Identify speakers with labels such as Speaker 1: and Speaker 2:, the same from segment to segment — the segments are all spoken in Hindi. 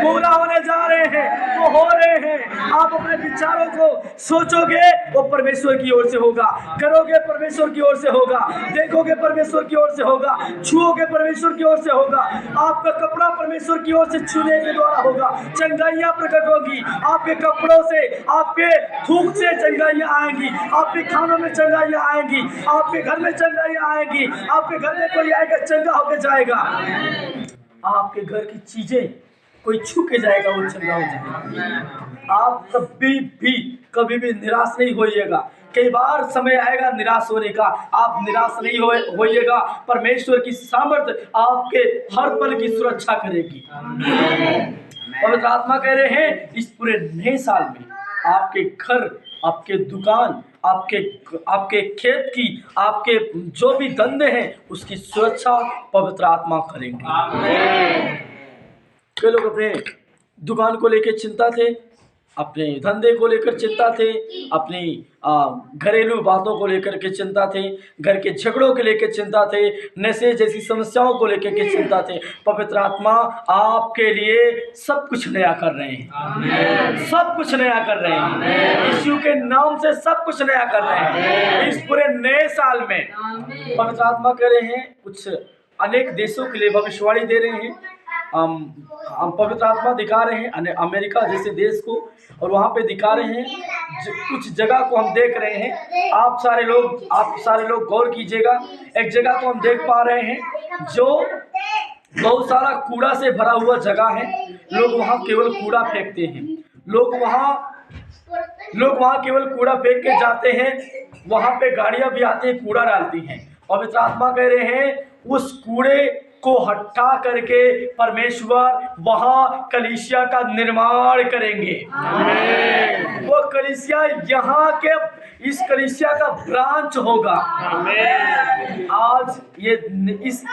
Speaker 1: पूरा होने जा रहे हैं, वो हो रहे हैं। आप अपने विचारों को सोचोगे वो परमेश्वर की ओर से होगा, करोगे परमेश्वर की ओर से होगा, देखोगे परमेश्वर की ओर से होगा, छुओगे परमेश्वर की ओर से होगा। आपका कपड़ा परमेश्वर की ओर से छूने के द्वारा होगा, चंगाइयाँ प्रकट होगी। आपके कपड़ों से, आपके थूक से चंगाइयाँ आएंगी, आपके खानों में चंगाइयाँ आएंगी, आपके घर में चंगाइयाँ आएंगी। आपके घर में कोई आएगा चंगा होकर जाएगा। आपके घर की चीजें कोई छू के जाएगा, वो चंगा हो जाएगा। आप कभी भी निराश नहीं होइएगा। कई बार समय आएगा निराश होने का, आप निराश नहीं होइएगा। परमेश्वर की सामर्थ आपके हर पल की सुरक्षा करेगी। पवित्र आत्मा कह रहे हैं इस पूरे नए साल में आपके घर, आपके दुकान, आपके खेत की, आपके जो भी धंधे हैं उसकी सुरक्षा पवित्र आत्मा करेंगे। कई लोग अपने दुकान को लेकर चिंता थे, अपने धंधे को लेकर चिंता थे, अपनी घरेलू बातों को लेकर के चिंता थे, घर के झगड़ों के लेकर चिंता थे, नशे जैसी समस्याओं को लेकर के चिंता थे। पवित्र आत्मा आपके लिए सब कुछ नया कर रहे हैं, सब कुछ नया कर रहे हैं। यीशु के नाम से सब कुछ नया कर रहे हैं इस पूरे नए साल में। पवित्र आत्मा कह रहे हैं कुछ अनेक देशों के लिए भविष्यवाणी दे रहे हैं। हम पवित्र आत्मा दिखा रहे हैं अमेरिका जैसे देश को, और वहाँ पे दिखा रहे हैं कुछ जगह को हम देख रहे हैं। आप सारे लोग गौर कीजिएगा। एक जगह को हम देख पा रहे हैं जो बहुत सारा कूड़ा से भरा हुआ जगह है। लोग वहाँ केवल कूड़ा फेंकते हैं, लोग वहाँ केवल कूड़ा फेंक के जाते हैं। वहाँ पे गाड़ियाँ भी आती हैं, कूड़ा डालती हैं। पवित्र आत्मा कह रहे हैं उस कूड़े को हटा करके परमेश्वर वहाँ कलीसिया का निर्माण करेंगे। वो कलीसिया यहाँ के इस कलीसिया का ब्रांच होगा। आज ये इस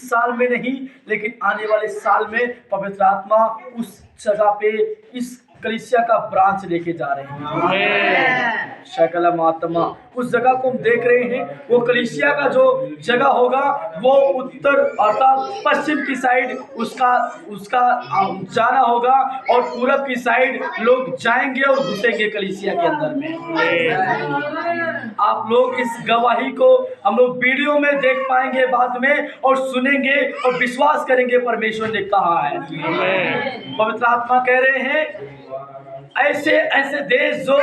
Speaker 1: साल में नहीं, लेकिन आने वाले साल में पवित्र आत्मा उस जगह पे इस कलीसिया का ब्रांच लेके जा रहे हैं। शकलम आत्मा उस जगह को हम देख रहे हैं। वो कलीसिया का जो जगह होगा वो उत्तर अर्थात पश्चिम की साइड उसका जाना होगा, और पूरब की साइड लोग जाएंगे और घुसेंगे कलीसिया के अंदर में। आप लोग इस गवाही को हम लोग वीडियो में देख पाएंगे बाद में, और सुनेंगे और विश्वास करेंगे परमेश्वर ने कहा है। पवित्र आत्मा कह रहे हैं ऐसे देश जो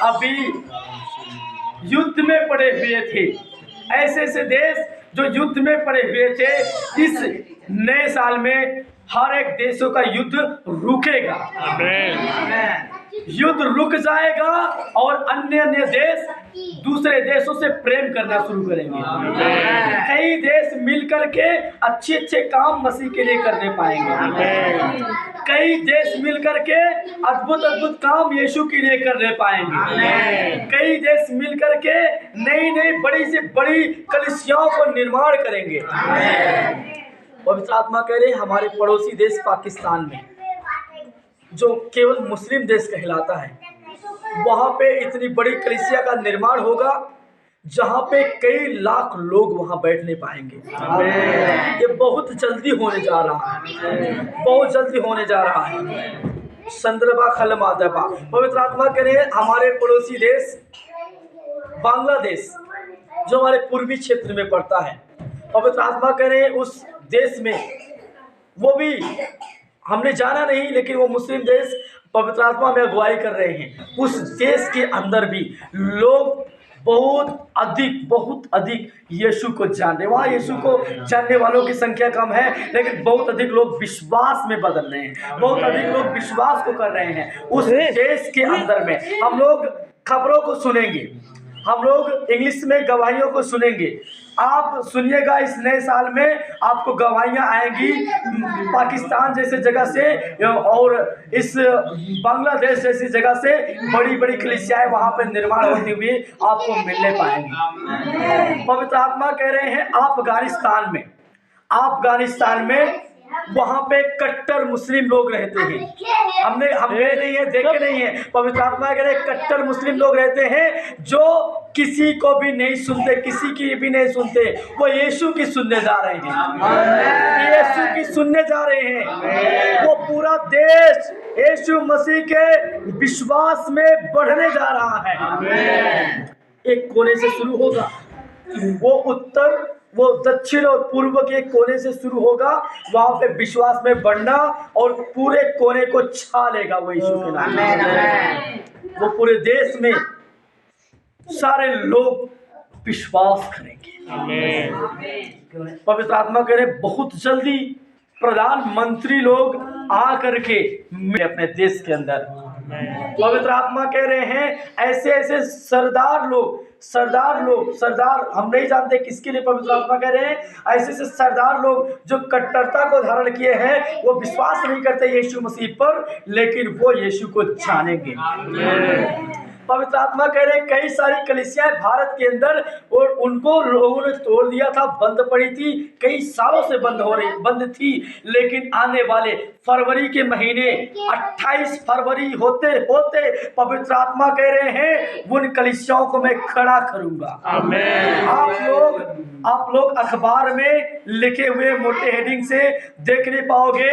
Speaker 1: अभी युद्ध में पड़े हुए थे, ऐसे देश जो युद्ध में पड़े हुए थे, इस नए साल में हर एक देशों का युद्ध रुकेगा। युद्ध रुक जाएगा और अन्य देश दूसरे देशों से प्रेम करना शुरू करेंगे। कई देश मिलकर के अच्छे काम मसीह के लिए करने पाएंगे। कई देश मिलकर के अद्भुत काम यीशु के लिए करने पाएंगे। कई देश मिलकर के नई बड़ी से बड़ी कलीसियाओं को निर्माण करेंगे। पवित्र आत्मा कह रहे हमारे पड़ोसी देश पाकिस्तान में, जो केवल मुस्लिम देश कहलाता है, वहाँ पे इतनी बड़ी कलीसिया का निर्माण होगा जहाँ पे कई लाख लोग वहाँ बैठने पाएंगे। ये बहुत जल्दी होने जा रहा है, बहुत जल्दी होने जा रहा है। संदर्भा खलमादबा पवित्र आत्मा कह रहे हैं हमारे पड़ोसी देश बांग्लादेश, जो हमारे पूर्वी क्षेत्र में पड़ता है, पवित्र आत्मा कह रहे हैं उस देश में, वो भी हमने जाना नहीं, लेकिन वो मुस्लिम देश पवित्र आत्मा में अगुवाई कर रहे हैं। उस देश के अंदर भी लोग बहुत अधिक यीशु को जान रहे। वहाँ यीशु को जानने वालों की संख्या कम है, लेकिन बहुत अधिक लोग विश्वास में बदल रहे हैं, बहुत अधिक लोग विश्वास को कर रहे हैं। उस देश के अंदर में हम लोग खबरों को सुनेंगे, हम लोग इंग्लिश में गवाहियों को सुनेंगे। आप सुनिएगा, इस नए साल में आपको गवाहियाँ आएंगी पाकिस्तान जैसे जगह से और इस बांग्लादेश जैसी जगह से। बड़ी कलीसियाएं वहाँ पर निर्माण होती हुई आपको मिलने पाएंगी। पवित्र आत्मा कह रहे हैं अफगानिस्तान में वहाँ पे कट्टर मुस्लिम लोग रहते हैं। हमने नहीं है, देखे नहीं है। पवित्र आत्मा कह रहे कट्टर मुस्लिम लोग रहते हैं जो किसी को भी नहीं सुनते, किसी की भी नहीं सुनते। वो यीशु की सुनने जा रहे हैं, यीशु की सुनने जा रहे हैं। वो पूरा देश यीशु मसीह के विश्वास में बढ़ने जा रहा है। एक कोने से शुरू होगा, वो उत्तर, वो दक्षिण और पूर्व के कोने से शुरू होगा, वहां पे विश्वास में बढ़ना और पूरे कोने को छा लेगा वो यीशु के नाम में। वो पूरे देश में सारे लोग विश्वास करेंगे। पवित्र आत्मा कह रहे बहुत जल्दी प्रधानमंत्री लोग आ करके अपने देश के अंदर, पवित्र आत्मा कह रहे हैं ऐसे ऐसे सरदार हम नहीं जानते किसके लिए पवित्र आत्मा कह रहे हैं, ऐसे ऐसे सरदार लोग जो कट्टरता को धारण किए हैं, वो विश्वास नहीं करते यीशु मसीह पर, लेकिन वो यीशु को जानेंगे। पवित्र आत्मा कह रहे हैं कई सारी कलीसियाएं भारत के अंदर, और उनको लोगों ने तोड़ दिया था, बंद पड़ी थी, कई सालों से बंद थी, लेकिन आने वाले फरवरी के महीने 28 फरवरी होते होते पवित्र आत्मा कह रहे हैं उन कलीसियाओं को मैं खड़ा करूंगा। आप लोग अखबार में लिखे हुए मोटे हेडिंग से देख नहीं पाओगे,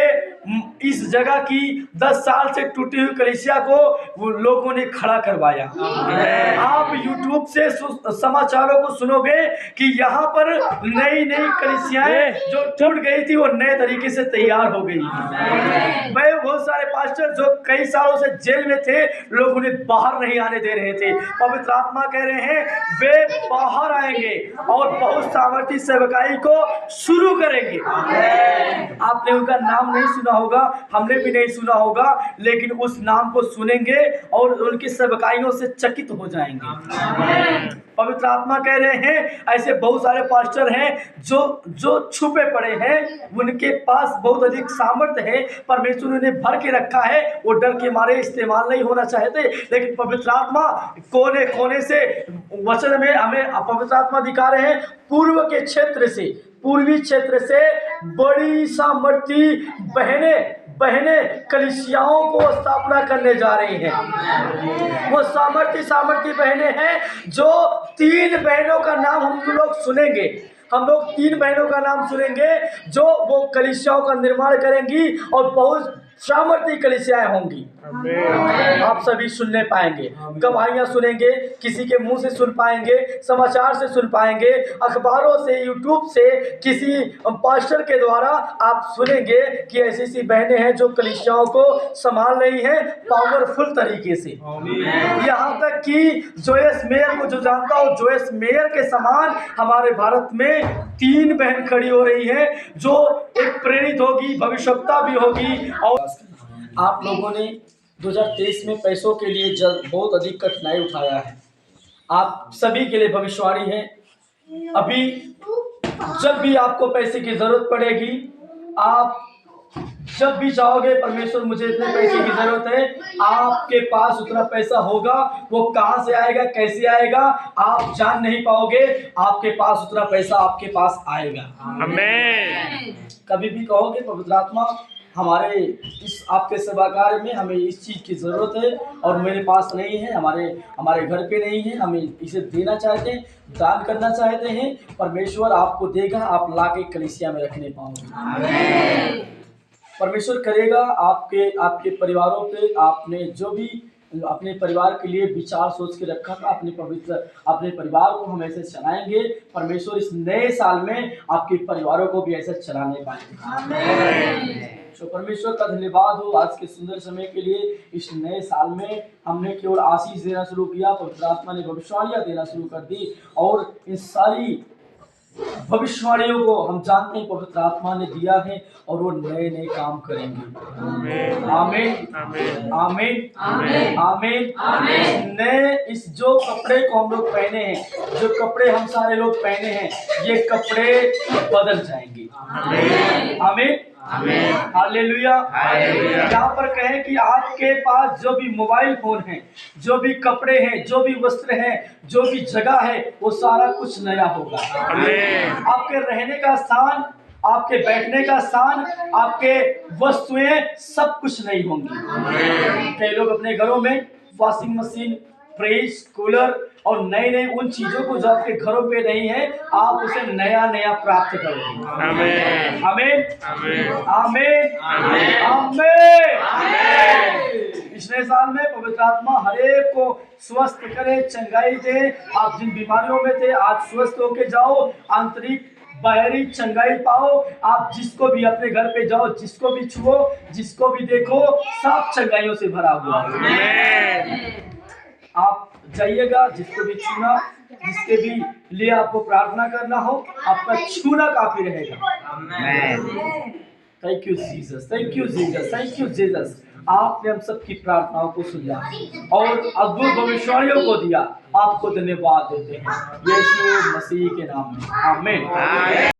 Speaker 1: इस जगह की 10 साल से टूटी हुई कलीसिया को वो लोगों ने खड़ा करवाया। आप YouTube से समाचारों को सुनोगे कि यहाँ पर नई नई कलीसियाएं जो टूट गई थी वो नए तरीके से तैयार हो गई। मैं बहुत सारे पास्टर जो कई सालों से जेल में थे, लोग उन्हें बाहर नहीं आने दे रहे थे, पवित्र आत्मा कह रहे हैं वे बाहर आएंगे और बहुत सामर्थी सेवकाई को शुरू करेंगे। आपने उनका नाम नहीं सुना होगा, हमने भी नहीं सुना होगा, लेकिन उस नाम को सुनेंगे और उनकी सेवकाइयों से चकित हो जाएंगे। पवित्र आत्मा कह रहे हैं ऐसे बहुत सारे पास्टर हैं जो छुपे पड़े हैं, उनके पास बहुत अधिक सामर्थ्य है, परमेश्वर ने उन्हें भर के रखा है, वो डर के मारे इस्तेमाल नहीं होना चाहते, लेकिन पवित्र आत्मा कोने कोने से वचन में हमें पवित्र आत्मा दिखा रहे हैं पूर्व के क्षेत्र से, पूर्वी क्षेत्र से बड़ी सामर्थी बहने कलीसियाओं को स्थापना करने जा रही हैं। वो सामर्थी बहनें हैं जो 3 बहनों का नाम हम लोग सुनेंगे। हम लोग 3 बहनों का नाम सुनेंगे जो वो कलीसियाओं का निर्माण करेंगी और बहुत सामर्थी कलीसियाएं होंगी। आप सभी सुनने पाएंगे, गवाहियां सुनेंगे, किसी के मुंह से सुन पाएंगे, समाचार से सुन पाएंगे, अखबारों से, यूट्यूब से, किसी पास्टर के द्वारा आप सुनेंगे कि ऐसी ऐसी बहनें हैं जो कलीसियाओं को संभाल रही हैं पावरफुल तरीके से। यहाँ तक कि जोयस मेयर को जो जानता हो, जोयस मेयर के समान हमारे भारत में 3 बहन खड़ी हो रही है जो एक प्रेरित होगी, भविष्यवक्ता भी होगी। और आप लोगों ने 2023 में पैसों के लिए बहुत अधिक कठिनाई उठाया है, आप सभी के लिए भविष्यवाणी है। अभी जब भी आपको पैसे की जरूरत पड़ेगी, आप जब भी चाहोगे परमेश्वर मुझे इतने पैसे की जरूरत है, आपके पास उतना पैसा होगा। वो कहाँ से आएगा, कैसे आएगा, आप जान नहीं पाओगे, आपके पास उतना पैसा आपके पास आएगा। आमीन। कभी भी कहोगे पवित्र आत्मा हमारे इस आपके सेवा कार्य में हमें इस चीज़ की ज़रूरत है और मेरे पास नहीं है, हमारे घर पे नहीं है, हमें इसे देना चाहते हैं, दान करना चाहते हैं, परमेश्वर आपको देगा, आप लाके कलीसिया में रखने पाओगे। परमेश्वर करेगा आपके परिवारों पे। आपने जो भी अपने परिवार के लिए विचार सोच के रखा था, अपने परिवार को हम ऐसे चलाएंगे। परमेश्वर इस नए साल में आपके परिवारों को भी ऐसे चलाने पाएंगे। तो परमेश्वर का धन्यवाद हो आज के सुंदर समय के लिए। इस नए साल में हमने केवल आशीष देना शुरू किया, पवित्र आत्मा ने भविष्यवाणियां देना शुरू कर दी और इन सारी भविष्यवाणियों को हम जानते हैं पवित्र आत्मा ने दिया है और वो नए नए काम करेंगे। आमीन आमीन आमीन आमीन। नए इस जो कपड़े को हम लोग पहने हैं, जो कपड़े हम सारे लोग पहने हैं, ये कपड़े बदल जाएंगे। आमीन हालेलुया। यहाँ पर कहें कि आपके पास जो भी मोबाइल फोन है, जो भी कपड़े हैं, जो भी वस्त्र हैं, जो भी जगह है, वो सारा कुछ नया होगा। आपके रहने का स्थान, आपके बैठने का स्थान, आपके वस्तुएं सब कुछ नई होंगी। कई लोग अपने घरों में वॉशिंग मशीन, फ्रिज, कूलर और नए नए उन चीजों को जो आपके घरों पे नहीं है, आप उसे नया नया प्राप्त करोगे। आमीन आमीन आमीन आमीन आमीन। नए साल में पवित्र आत्मा हर एक को स्वस्थ करे, चंगाई दे। आप जिन बीमारियों में थे आज स्वस्थ होके जाओ, आंतरिक बाहरी चंगाई पाओ। आप जिसको भी अपने घर पे जाओ, जिसको भी छुओ, जिसको भी देखो, सब चंगाइयों से भरा हुआ है। आप जाइएगा, जिसको भी छूना, जिसके भी लिए आपको प्रार्थना करना हो, आपका छूना काफी रहेगा। Thank you Jesus, thank you Jesus, thank you Jesus. आपने हम सबकी प्रार्थनाओं को सुना और अद्भुत भविष्यवाणियों को दिया। आपको धन्यवाद देते हैं यीशु मसीह के नाम में, आमीन।